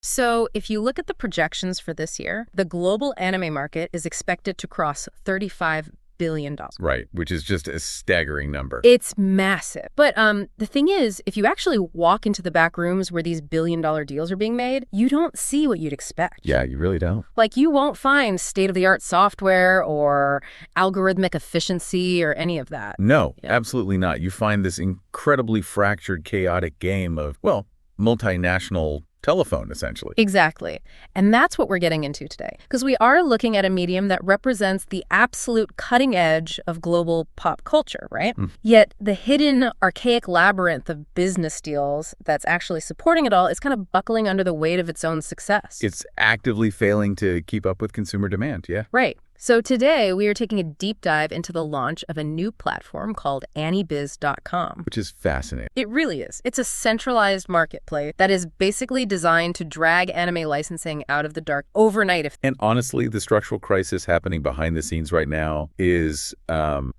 So if you look at the projections for this year, the global anime market is expected to cross $35 billion. Right, which is just a staggering number. It's massive. But the thing is, if you actually walk into the back rooms where these billion-dollar deals are being made, you don't see what you'd expect. Yeah, you really don't. Like, you won't find state-of-the-art software or algorithmic efficiency or any of that. No, absolutely not. You find this incredibly fractured, chaotic game of, well, multinational telephone, essentially. Exactly. And that's what we're getting into today, because we are looking at a medium that represents the absolute cutting edge of global pop culture, right? Yet the hidden, archaic labyrinth of business deals that's actually supporting it all is kind of buckling under the weight of its own success. It's actively failing to keep up with consumer demand, yeah. Right. So today we are taking a deep dive into the launch of a new platform called AniBiz.com. Which is fascinating. It really is. It's a centralized marketplace that is basically designed to drag anime licensing out of the dark overnight. And honestly, the structural crisis happening behind the scenes right now is,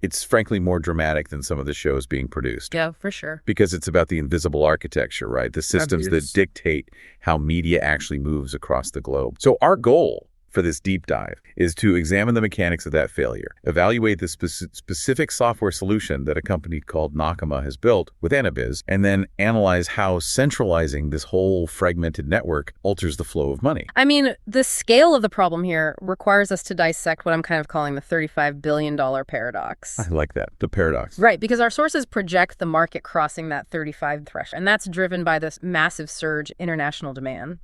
it's frankly more dramatic than some of the shows being produced. Yeah, for sure. Because it's about the invisible architecture, right? The systems that dictate how media actually moves across the globe. So our goal for this deep dive is to examine the mechanics of that failure, evaluate the specific software solution that a company called Nakama has built with AniBiz, and then analyze how centralizing this whole fragmented network alters the flow of money. I mean, the scale of the problem here requires us to dissect what I'm kind of calling the $35 billion paradox. I like that, the paradox. Right, because our sources project the market crossing that 35 threshold, and that's driven by this massive surge in international demand.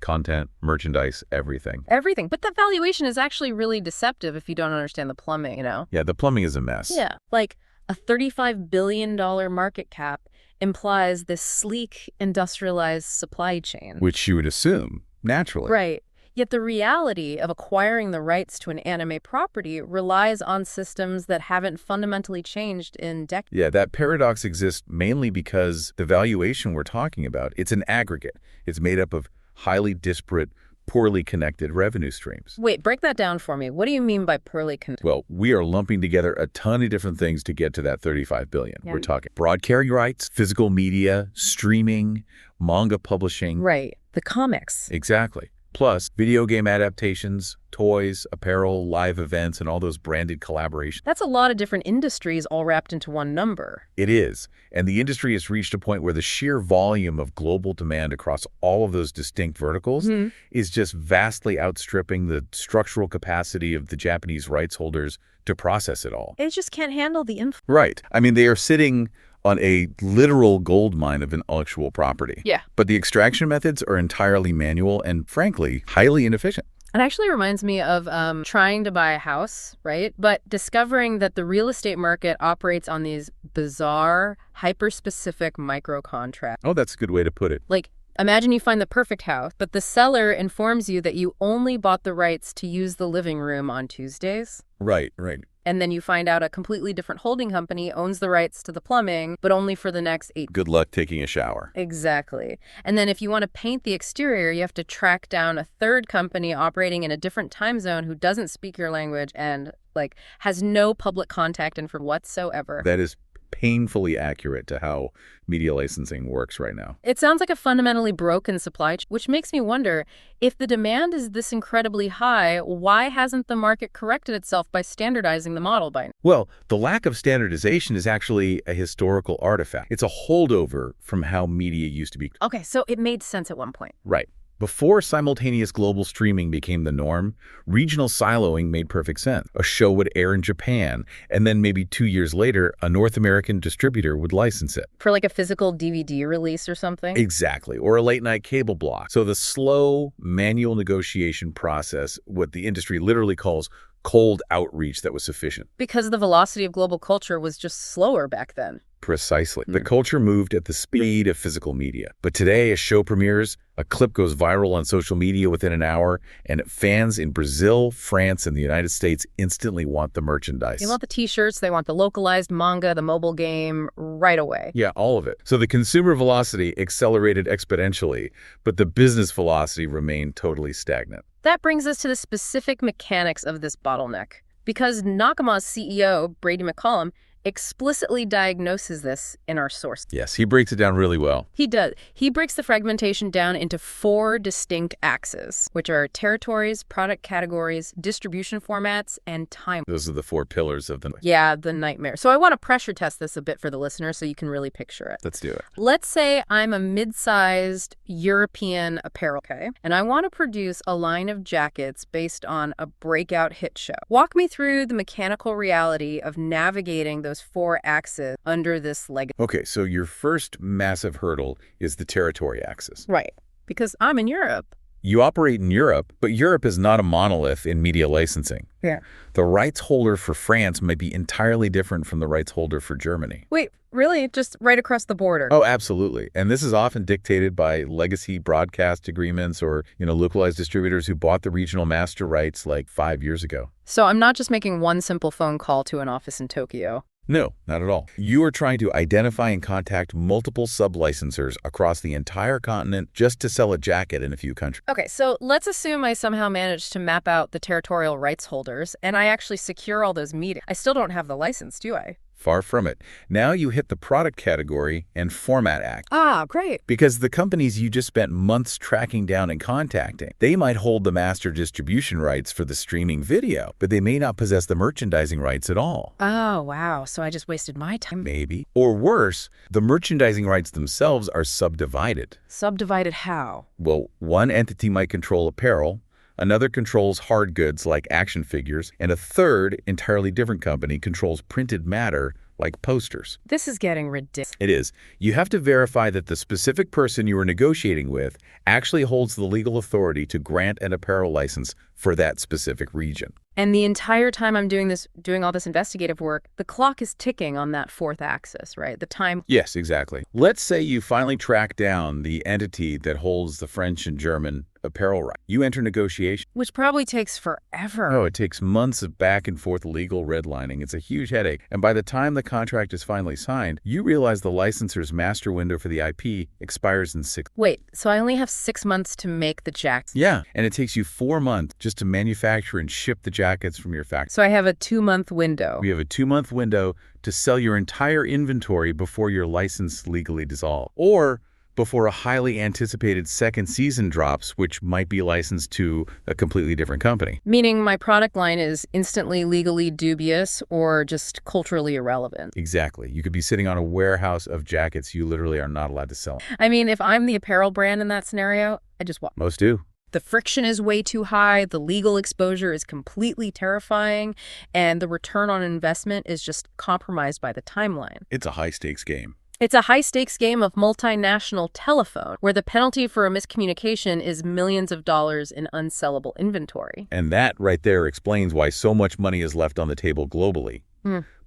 Content, merchandise, everything. Everything. But that valuation is actually really deceptive if you don't understand the plumbing, you know? Yeah, the plumbing is a mess. Yeah. Like, a $35 billion market cap implies this sleek, industrialized supply chain. Which you would assume, naturally. Right. Yet the reality of acquiring the rights to an anime property relies on systems that haven't fundamentally changed in decades. Yeah, that paradox exists mainly because the valuation we're talking about, it's an aggregate. It's made up of highly disparate, poorly connected revenue streams. Wait, break that down for me. What do you mean by poorly connected? Well, we are lumping together a ton of different things to get to that $35 billion. Yeah. We're talking broadcasting rights, physical media, streaming, manga publishing. Right. The comics. Exactly. Plus video game adaptations, toys, apparel, live events, and all those branded collaborations. That's a lot of different industries all wrapped into one number. It is. And the industry has reached a point where the sheer volume of global demand across all of those distinct verticals is just vastly outstripping the structural capacity of the Japanese rights holders to process it all. It just can't handle the influence. Right. I mean, they are sitting on a literal gold mine of intellectual property. Yeah. But the extraction methods are entirely manual and, frankly, highly inefficient. It actually reminds me of trying to buy a house, right? But discovering that the real estate market operates on these bizarre, hyper-specific micro-contracts. Oh, that's a good way to put it. Like, imagine you find the perfect house, but the seller informs you that you only bought the rights to use the living room on Tuesdays. Right, right. And then you find out a completely different holding company owns the rights to the plumbing, but only for the next 8. Good luck taking a shower. Exactly. And then if you want to paint the exterior, you have to track down a third company operating in a different time zone who doesn't speak your language and, like, has no public contact information whatsoever. That is painfully accurate to how media licensing works right now. It sounds like a fundamentally broken supply chain, which makes me wonder, if the demand is this incredibly high, why hasn't the market corrected itself by standardizing the model by now? Well, the lack of standardization is actually a historical artifact. It's a holdover from how media used to be. Okay, so it made sense at one point. Right. Before simultaneous global streaming became the norm, regional siloing made perfect sense. A show would air in Japan, and then maybe 2 years later, a North American distributor would license it. For like a physical DVD release or something? Exactly, or a late-night cable block. So the slow, manual negotiation process, what the industry literally calls cold outreach, that was sufficient. Because the velocity of global culture was just slower back then. Precisely. The culture moved at the speed of physical media. But today, a show premieres, a clip goes viral on social media within an hour, and fans in Brazil, France, and the United States instantly want the merchandise. They want the t-shirts, they want the localized manga, the mobile game, right away. Yeah, all of it. So the consumer velocity accelerated exponentially, but the business velocity remained totally stagnant. That brings us to the specific mechanics of this bottleneck. Because Nakama's CEO, Brady McCollum, explicitly diagnoses this in our source. Yes, he breaks it down really well. He does. He breaks the fragmentation down into 4 distinct axes, which are territories, product categories, distribution formats, and time. Those are the 4 pillars of the... Yeah, the nightmare. So I want to pressure test this a bit for the listener so you can really picture it. Let's do it. Let's say I'm a mid-sized European apparel, okay? And I want to produce a line of jackets based on a breakout hit show. Walk me through the mechanical reality of navigating those 4 axes under this legacy. Okay, so your first massive hurdle is the territory axis. Right, because I'm in Europe. You operate in Europe, but Europe is not a monolith in media licensing. Yeah. The rights holder for France might be entirely different from the rights holder for Germany. Wait, really? Just right across the border? Oh, absolutely. And this is often dictated by legacy broadcast agreements or, localized distributors who bought the regional master rights like 5 years ago. So I'm not just making one simple phone call to an office in Tokyo. No, not at all. You are trying to identify and contact multiple sub-licensors across the entire continent just to sell a jacket in a few countries. Okay, so let's assume I somehow managed to map out the territorial rights holders and I actually secure all those meetings. I still don't have the license, do I? Far from it. Now you hit the product category and format act. Ah, great. Because the companies you just spent months tracking down and contacting, they might hold the master distribution rights for the streaming video, but they may not possess the merchandising rights at all. Oh, wow. So I just wasted my time. Maybe. Or worse, the merchandising rights themselves are subdivided. Subdivided how? Well, one entity might control apparel, another controls hard goods like action figures, and a third, entirely different company controls printed matter like posters. This is getting ridiculous. It is. You have to verify that the specific person you are negotiating with actually holds the legal authority to grant an apparel license for that specific region. And the entire time I'm doing all this investigative work, the clock is ticking on that 4th axis, right? The time. Yes, exactly. Let's say you finally track down the entity that holds the French and German apparel right. You enter negotiation. Which probably takes forever. Oh, it takes months of back and forth legal redlining. It's a huge headache. And by the time the contract is finally signed, you realize the licensor's master window for the IP expires in 6. Wait, so I only have 6 months to make the jackets? Yeah, and it takes you 4 months just to manufacture and ship the jackets from your factory. So I have a 2-month window. We have a 2-month window to sell your entire inventory before your license legally dissolves. Or before a highly anticipated second season drops, which might be licensed to a completely different company. Meaning my product line is instantly legally dubious or just culturally irrelevant. Exactly. You could be sitting on a warehouse of jackets you literally are not allowed to sell. I mean, if I'm the apparel brand in that scenario, I just walk. Most do. The friction is way too high, the legal exposure is completely terrifying, and the return on investment is just compromised by the timeline. It's a high-stakes game. It's a high-stakes game of multinational telephone, where the penalty for a miscommunication is millions of dollars in unsellable inventory. And that right there explains why so much money is left on the table globally.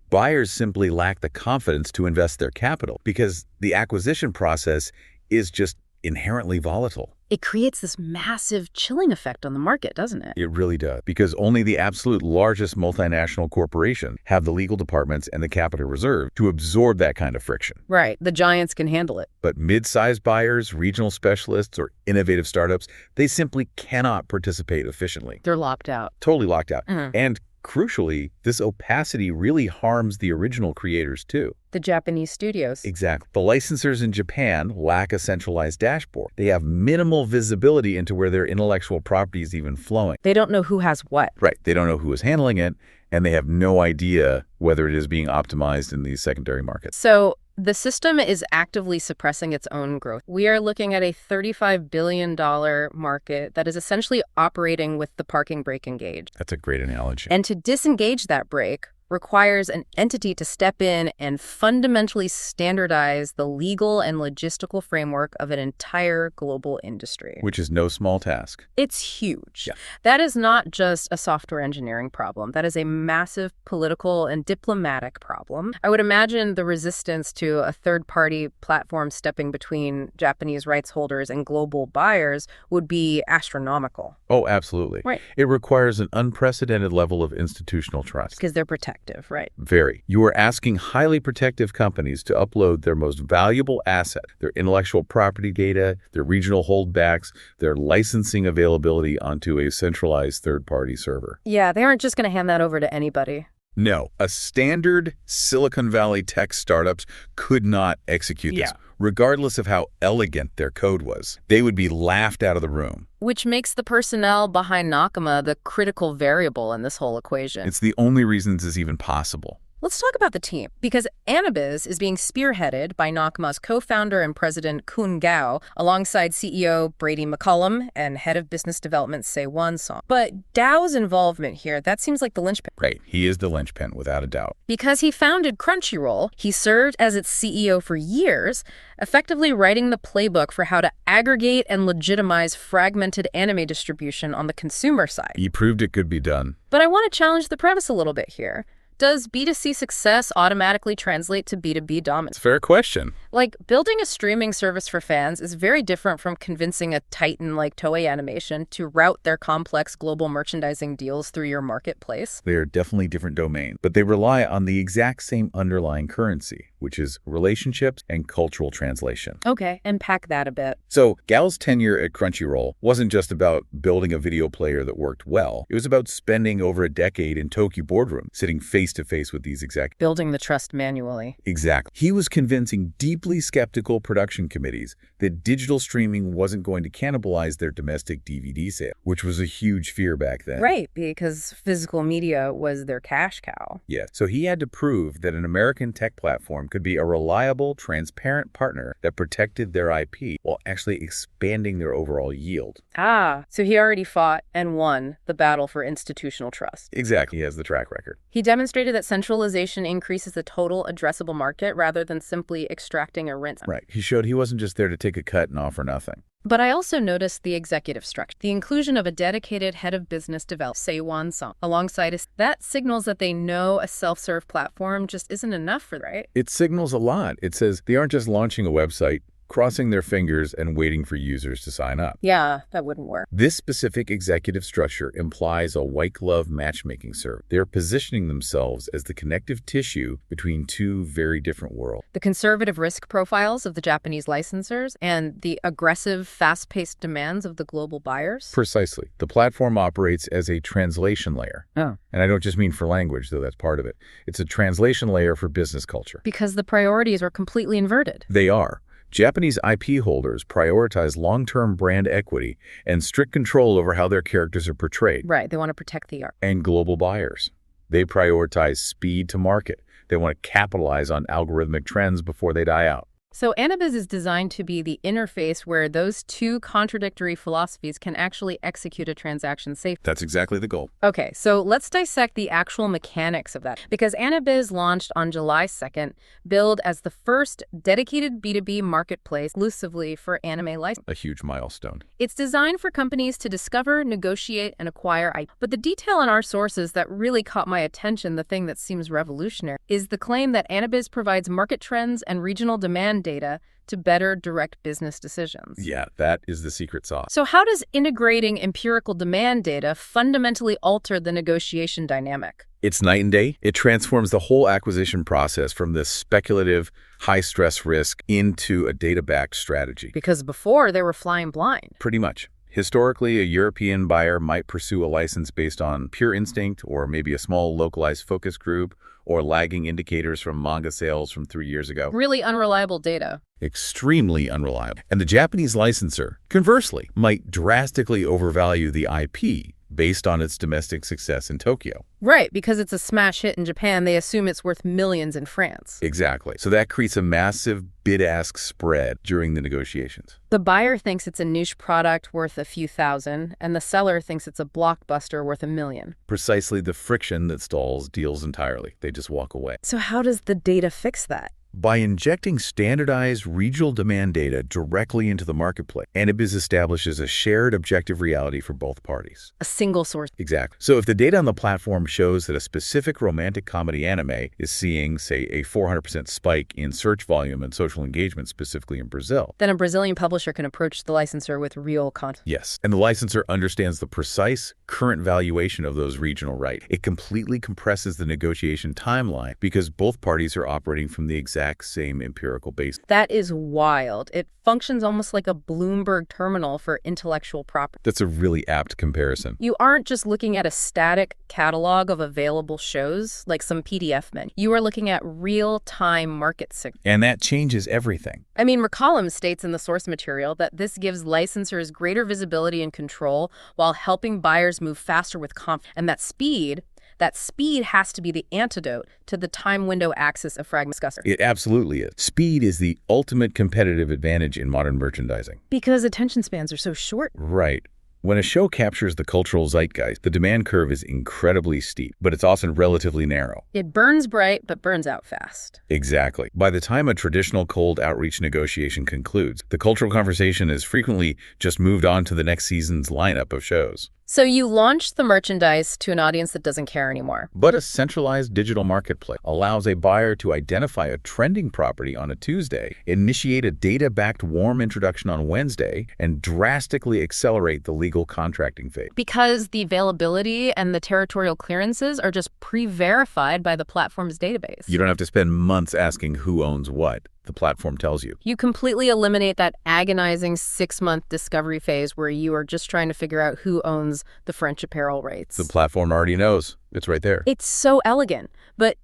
Buyers simply lack the confidence to invest their capital because the acquisition process is just inherently volatile. It creates this massive chilling effect on the market, doesn't it? It really does, because only the absolute largest multinational corporations have the legal departments and the capital reserve to absorb that kind of friction. Right. The giants can handle it. But mid-sized buyers, regional specialists, or innovative startups, they simply cannot participate efficiently. They're locked out. Totally locked out. And crucially, this opacity really harms the original creators too. The Japanese studios. Exactly. The licensors in Japan lack a centralized dashboard. They have minimal visibility into where their intellectual property is even flowing. They don't know who has what. Right. They don't know who is handling it, and they have no idea whether it is being optimized in these secondary markets. So the system is actively suppressing its own growth. We are looking at a $35 billion market that is essentially operating with the parking brake engaged. That's a great analogy. And to disengage that brake requires an entity to step in and fundamentally standardize the legal and logistical framework of an entire global industry. Which is no small task. It's huge. Yeah. That is not just a software engineering problem. That is a massive political and diplomatic problem. I would imagine the resistance to a third-party platform stepping between Japanese rights holders and global buyers would be astronomical. Oh, absolutely. Right. It requires an unprecedented level of institutional trust. Because they're protective, right? Very. You are asking highly protective companies to upload their most valuable asset, their intellectual property data, their regional holdbacks, their licensing availability onto a centralized third-party server. Yeah, they aren't just going to hand that over to anybody. No, a standard Silicon Valley tech startups could not execute this, regardless of how elegant their code was. They would be laughed out of the room. Which makes the personnel behind Nakama the critical variable in this whole equation. It's the only reason this is even possible. Let's talk about the team, because AniBiz is being spearheaded by Nakama's co-founder and president Kun Gao, alongside CEO Brady McCollum and head of business development Se-Won Song. But Dao's involvement here, that seems like the linchpin. Right, he is the linchpin, without a doubt. Because he founded Crunchyroll, he served as its CEO for years, effectively writing the playbook for how to aggregate and legitimize fragmented anime distribution on the consumer side. He proved it could be done. But I want to challenge the premise a little bit here. Does B2C success automatically translate to B2B dominance? It's a fair question. Like, building a streaming service for fans is very different from convincing a titan like Toei Animation to route their complex global merchandising deals through your marketplace. They are definitely different domains, but they rely on the exact same underlying currency, which is relationships and cultural translation. Okay, unpack that a bit. So Gao's tenure at Crunchyroll wasn't just about building a video player that worked well. It was about spending over a decade in Tokyo boardroom, sitting face-to-face with these executives. Building the trust manually. Exactly. He was convincing deeply skeptical production committees that digital streaming wasn't going to cannibalize their domestic DVD sale, which was a huge fear back then. Right, because physical media was their cash cow. Yeah, so he had to prove that an American tech platform could be a reliable, transparent partner that protected their IP while actually expanding their overall yield. Ah, so he already fought and won the battle for institutional trust. Exactly, he has the track record. He demonstrated that centralization increases the total addressable market rather than simply extracting a rent. Right, he showed he wasn't just there to take a cut and offer nothing. But I also noticed the executive structure. The inclusion of a dedicated head of business development, Se-Won Song, alongside us, that signals that they know a self-serve platform just isn't enough for them, right? It signals a lot. It says they aren't just launching a website, crossing their fingers and waiting for users to sign up. Yeah, that wouldn't work. This specific executive structure implies a white-glove matchmaking service. They're positioning themselves as the connective tissue between two very different worlds. The conservative risk profiles of the Japanese licensors and the aggressive, fast-paced demands of the global buyers. Precisely. The platform operates as a translation layer. Oh. And I don't just mean for language, though that's part of it. It's a translation layer for business culture. Because the priorities are completely inverted. They are. Japanese IP holders prioritize long-term brand equity and strict control over how their characters are portrayed. Right, they want to protect the art. And global buyers. They prioritize speed to market. They want to capitalize on algorithmic trends before they die out. So AniBiz is designed to be the interface where those two contradictory philosophies can actually execute a transaction safely. That's exactly the goal. Okay, so let's dissect the actual mechanics of that. Because AniBiz launched on July 2nd, billed as the first dedicated B2B marketplace exclusively for anime license. A huge milestone. It's designed for companies to discover, negotiate, and acquire IP. But the detail in our sources that really caught my attention, the thing that seems revolutionary, is the claim that AniBiz provides market trends and regional demand data to better direct business decisions. Yeah, that is the secret sauce. So how does integrating empirical demand data fundamentally alter the negotiation dynamic? It's night and day. It transforms the whole acquisition process from this speculative, high-stress risk into a data-backed strategy. Because before, they were flying blind. Pretty much. Historically, a European buyer might pursue a license based on pure instinct or maybe a small localized focus group or lagging indicators from manga sales from 3 years ago. Really unreliable data. Extremely unreliable. And the Japanese licensor, conversely, might drastically overvalue the IP based on its domestic success in Tokyo. Right, because it's a smash hit in Japan, they assume it's worth millions in France. Exactly. So that creates a massive bid-ask spread during the negotiations. The buyer thinks it's a niche product worth a few thousand, and the seller thinks it's a blockbuster worth $1 million. Precisely the friction that stalls deals entirely. They just walk away. So how does the data fix that? By injecting standardized regional demand data directly into the marketplace, AniBiz establishes a shared objective reality for both parties. A single source. Exactly. So if the data on the platform shows that a specific romantic comedy anime is seeing, say, a 400% spike in search volume and social engagement, specifically in Brazil, then a Brazilian publisher can approach the licensor with real content. Yes. And the licensor understands the precise current valuation of those regional rights. It completely compresses the negotiation timeline because both parties are operating from the exact exact same empirical base. That is wild. It functions almost like a Bloomberg terminal for intellectual property. That's a really apt comparison. You aren't just looking at a static catalog of available shows like some PDF menu. You are looking at real-time market signals. And that changes everything. I mean, McCollum states in the source material that this gives licensors greater visibility and control while helping buyers move faster with confidence. And that speed has to be the antidote to the time window axis of fragment discussion. It absolutely is. Speed is the ultimate competitive advantage in modern merchandising. Because attention spans are so short. Right. When a show captures the cultural zeitgeist, the demand curve is incredibly steep, but it's often relatively narrow. It burns bright, but burns out fast. Exactly. By the time a traditional cold outreach negotiation concludes, the cultural conversation has frequently just moved on to the next season's lineup of shows. So you launched the merchandise to an audience that doesn't care anymore. But a centralized digital marketplace allows a buyer to identify a trending property on a Tuesday, initiate a data-backed warm introduction on Wednesday, and drastically accelerate the legal contracting phase. Because the availability and the territorial clearances are just pre-verified by the platform's database. You don't have to spend months asking who owns what. The platform tells you. You completely eliminate that agonizing 6-month discovery phase where you are just trying to figure out who owns the French apparel rights. The platform already knows. It's right there. It's so elegant. But,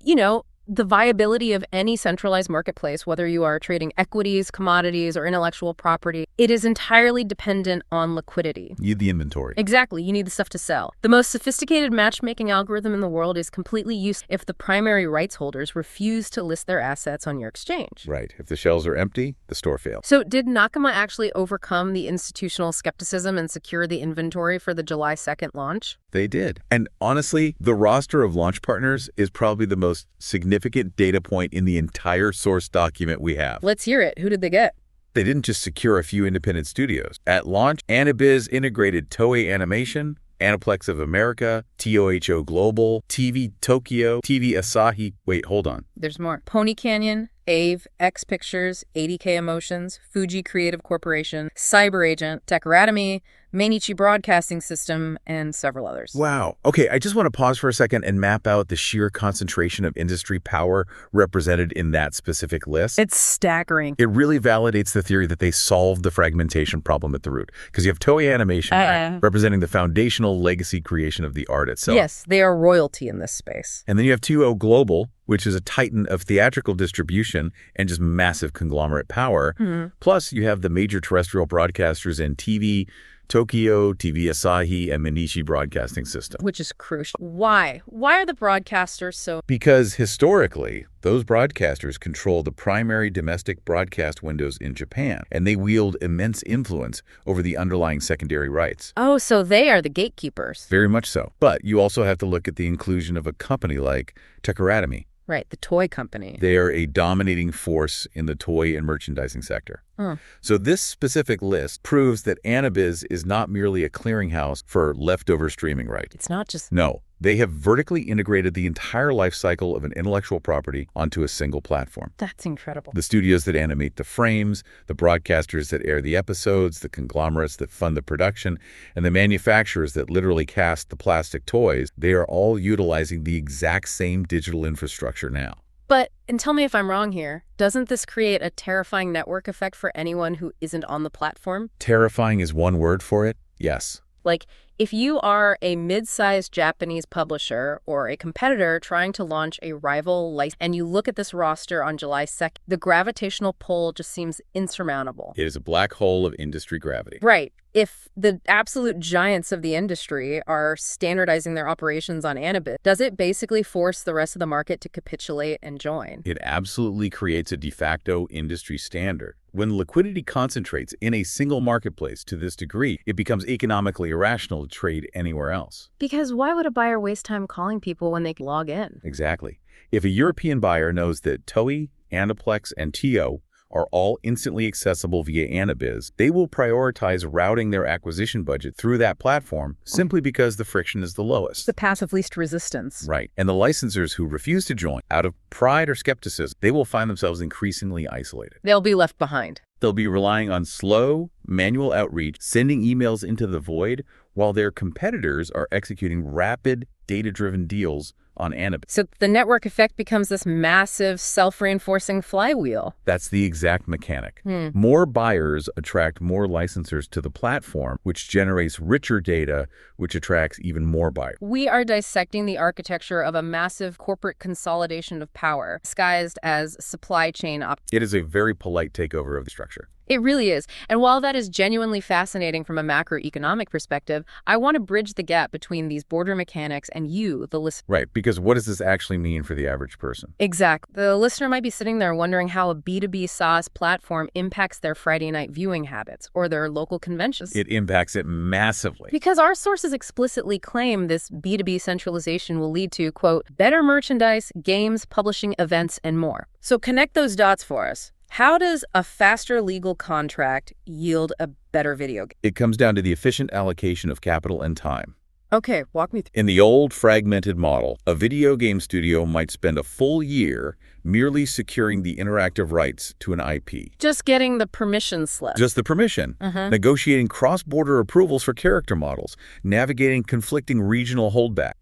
the viability of any centralized marketplace, whether you are trading equities, commodities, or intellectual property, it is entirely dependent on liquidity. You need the inventory. Exactly. You need the stuff to sell. The most sophisticated matchmaking algorithm in the world is completely useless if the primary rights holders refuse to list their assets on your exchange. Right. If the shelves are empty, the store fails. So did Nakama actually overcome the institutional skepticism and secure the inventory for the July 2nd launch? They did. And honestly, the roster of launch partners is probably the most significant data point in the entire source document we have. Let's hear it. Who did they get? They didn't just secure a few independent studios. At launch, AniBiz integrated Toei Animation, Aniplex of America, TOHO Global, TV Tokyo, TV Asahi. Wait, hold on. There's more. Pony Canyon, AVE, X Pictures, 80K Emotions, Fuji Creative Corporation, Cyber Agent, Decoratamy, Mainichi Broadcasting System, and several others. Wow. Okay, I just want to pause for a second and map out the sheer concentration of industry power represented in that specific list. It's staggering. It really validates the theory that they solved the fragmentation problem at the root. Because you have Toei Animation representing the foundational legacy creation of the art itself. Yes, they are royalty in this space. And then you have TOHO Global, which is a titan of theatrical distribution and just massive conglomerate power. Plus, you have the major terrestrial broadcasters in TV Tokyo, TV Asahi, and Mainichi Broadcasting System. Which is crucial. Why? Why are the broadcasters so... Because historically, those broadcasters control the primary domestic broadcast windows in Japan, and they wield immense influence over the underlying secondary rights. Oh, so they are the gatekeepers. Very much so. But you also have to look at the inclusion of a company like Decoratamy. Right, the toy company. They are a dominating force in the toy and merchandising sector. So this specific list proves that AniBiz is not merely a clearinghouse for leftover streaming rights. It's not just... No, they have vertically integrated the entire life cycle of an intellectual property onto a single platform. That's incredible. The studios that animate the frames, the broadcasters that air the episodes, the conglomerates that fund the production, and the manufacturers that literally cast the plastic toys, they are all utilizing the exact same digital infrastructure now. But, and tell me if I'm wrong here, doesn't this create a terrifying network effect for anyone who isn't on the platform? Terrifying is one word for it? Yes. Like, if you are a mid-sized Japanese publisher or a competitor trying to launch a rival license, and you look at this roster on July 2nd, the gravitational pull just seems insurmountable. It is a black hole of industry gravity. Right. If the absolute giants of the industry are standardizing their operations on AniBiz, does it basically force the rest of the market to capitulate and join? It absolutely creates a de facto industry standard. When liquidity concentrates in a single marketplace to this degree, it becomes economically irrational to trade anywhere else. Because why would a buyer waste time calling people when they can log in? Exactly. If a European buyer knows that Toei, Aniplex, and TO are all instantly accessible via AniBiz, they will prioritize routing their acquisition budget through that platform simply because the friction is the lowest. The path of least resistance. Right. And the licensors who refuse to join out of pride or skepticism, they will find themselves increasingly isolated. They'll be left behind. They'll be relying on slow, manual outreach, sending emails into the void, while their competitors are executing rapid, data-driven deals on AniBiz. So the network effect becomes this massive self-reinforcing flywheel. That's the exact mechanic. More buyers attract more licensors to the platform, which generates richer data, which attracts even more buyers. We are dissecting the architecture of a massive corporate consolidation of power, disguised as supply chain It is a very polite takeover of the structure. It really is. And while that is genuinely fascinating from a macroeconomic perspective, I want to bridge the gap between these border mechanics and you, the listener. Right, because what does this actually mean for the average person? Exactly. The listener might be sitting there wondering how a B2B SaaS platform impacts their Friday night viewing habits or their local conventions. It impacts it massively. Because our sources explicitly claim this B2B centralization will lead to, quote, better merchandise, games, publishing, events, and more. So connect those dots for us. How does a faster legal contract yield a better video game? It comes down to the efficient allocation of capital and time. Okay, walk me through. In the old fragmented model, a video game studio might spend a full year merely securing the interactive rights to an IP. Just getting the permission slip. Just the permission. Negotiating cross-border approvals for character models. Navigating conflicting regional holdback.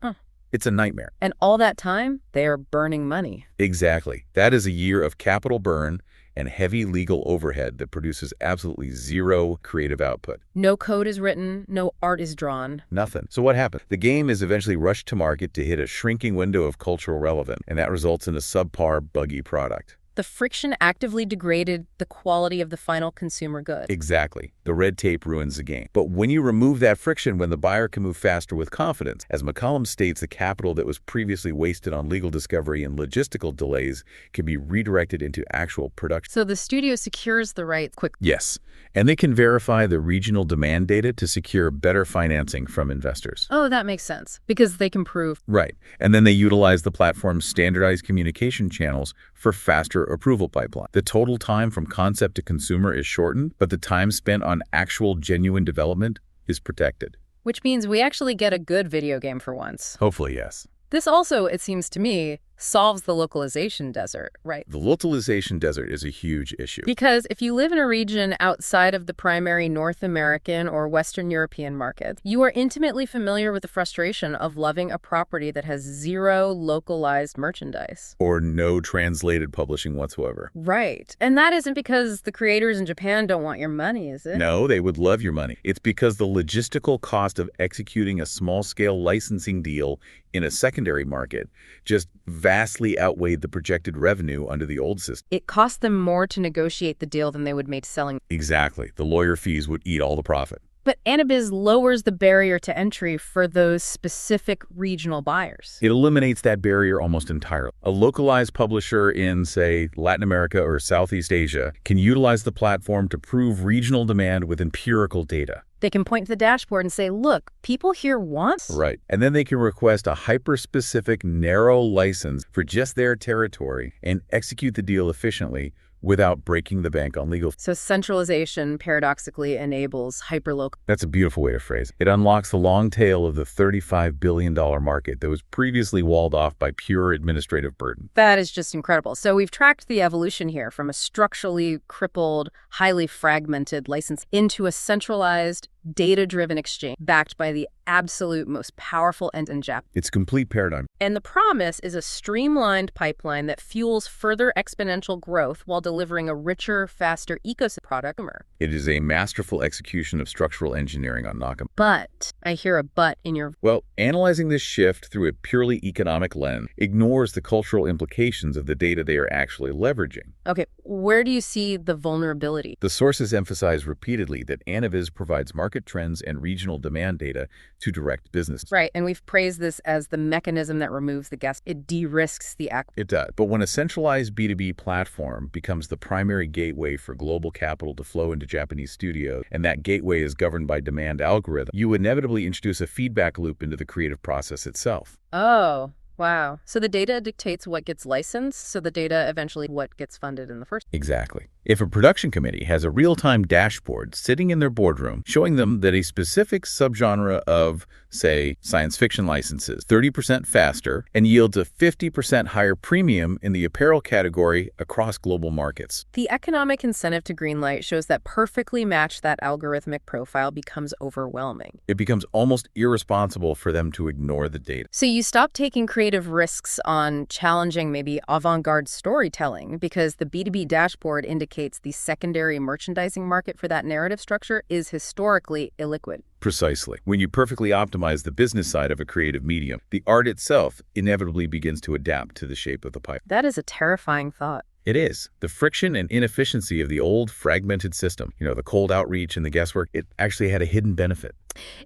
It's a nightmare. And all that time, they are burning money. Exactly. That is a year of capital burn and heavy legal overhead that produces absolutely zero creative output. No code is written, no art is drawn. Nothing. So what happens? The game is eventually rushed to market to hit a shrinking window of cultural relevance, and that results in a subpar, buggy product. The friction actively degraded the quality of the final consumer good. Exactly. The red tape ruins the game. But when you remove that friction, when the buyer can move faster with confidence, as McCollum states, the capital that was previously wasted on legal discovery and logistical delays can be redirected into actual production. So the studio secures the rights quickly. Yes. And they can verify the regional demand data to secure better financing from investors. Oh, that makes sense. Because they can prove. Right. And then they utilize the platform's standardized communication channels for faster approval pipeline. The total time from concept to consumer is shortened, but the time spent on actual genuine development is protected. Which means we actually get a good video game for once. Hopefully, yes. This also, it seems to me, solves the localization desert, right? The localization desert is a huge issue. Because if you live in a region outside of the primary North American or Western European markets, you are intimately familiar with the frustration of loving a property that has zero localized merchandise. Or no translated publishing whatsoever. Right. And that isn't because the creators in Japan don't want your money, is it? No, they would love your money. It's because the logistical cost of executing a small-scale licensing deal in a secondary market just vastly outweighed the projected revenue under the old system. It cost them more to negotiate the deal than they would make selling. Exactly. The lawyer fees would eat all the profit. But AniBiz lowers the barrier to entry for those specific regional buyers. It eliminates that barrier almost entirely. A localized publisher in, say, Latin America or Southeast Asia can utilize the platform to prove regional demand with empirical data. They can point to the dashboard and say, look, people here want. Right. And then they can request a hyper-specific, narrow license for just their territory and execute the deal efficiently without breaking the bank on legal. So centralization paradoxically enables hyperlocal. That's a beautiful way to phrase it. It unlocks the long tail of the $35 billion market that was previously walled off by pure administrative burden. That is just incredible. So we've tracked the evolution here from a structurally crippled, highly fragmented license into a centralized, data-driven exchange backed by the absolute most powerful end in Japan. It's a complete paradigm. And the promise is a streamlined pipeline that fuels further exponential growth while delivering a richer, faster ecosystem product. It is a masterful execution of structural engineering on Nakam. But, I hear a but in your... Well, analyzing this shift through a purely economic lens ignores the cultural implications of the data they are actually leveraging. Okay, where do you see the vulnerability? The sources emphasize repeatedly that AniBiz provides market trends and regional demand data to direct business. Right, and we've praised this as the mechanism that removes the gas. It de-risks the act. It does. But when a centralized B2B platform becomes the primary gateway for global capital to flow into Japanese studios, and that gateway is governed by demand algorithm, you inevitably introduce a feedback loop into the creative process itself. Oh, wow. So the data dictates what gets licensed, so the data eventually what gets funded in the first. Exactly. If a production committee has a real-time dashboard sitting in their boardroom showing them that a specific subgenre of, say, science fiction licenses 30% faster and yields a 50% higher premium in the apparel category across global markets. The economic incentive to greenlight shows that perfectly match that algorithmic profile becomes overwhelming. It becomes almost irresponsible for them to ignore the data. So you stop taking creative creative risks on challenging maybe avant-garde storytelling because the B2B dashboard indicates the secondary merchandising market for that narrative structure is historically illiquid. Precisely. When you perfectly optimize the business side of a creative medium, the art itself inevitably begins to adapt to the shape of the pipe. That is a terrifying thought. It is. The friction and inefficiency of the old fragmented system, the cold outreach and the guesswork, it actually had a hidden benefit.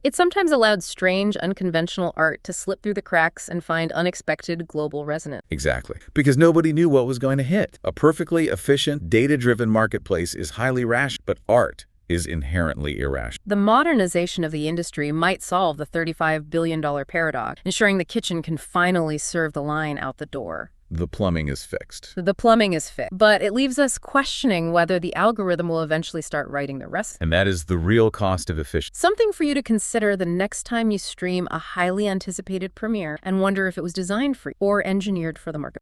It sometimes allowed strange, unconventional art to slip through the cracks and find unexpected global resonance. Exactly. Because nobody knew what was going to hit. A perfectly efficient, data-driven marketplace is highly rational, but art is inherently irrational. The modernization of the industry might solve the $35 billion paradox, ensuring the kitchen can finally serve the line out the door. The plumbing is fixed. The plumbing is fixed, but it leaves us questioning whether the algorithm will eventually start writing the rest. And that is the real cost of efficiency. Something for you to consider the next time you stream a highly anticipated premiere and wonder if it was designed for or engineered for the market.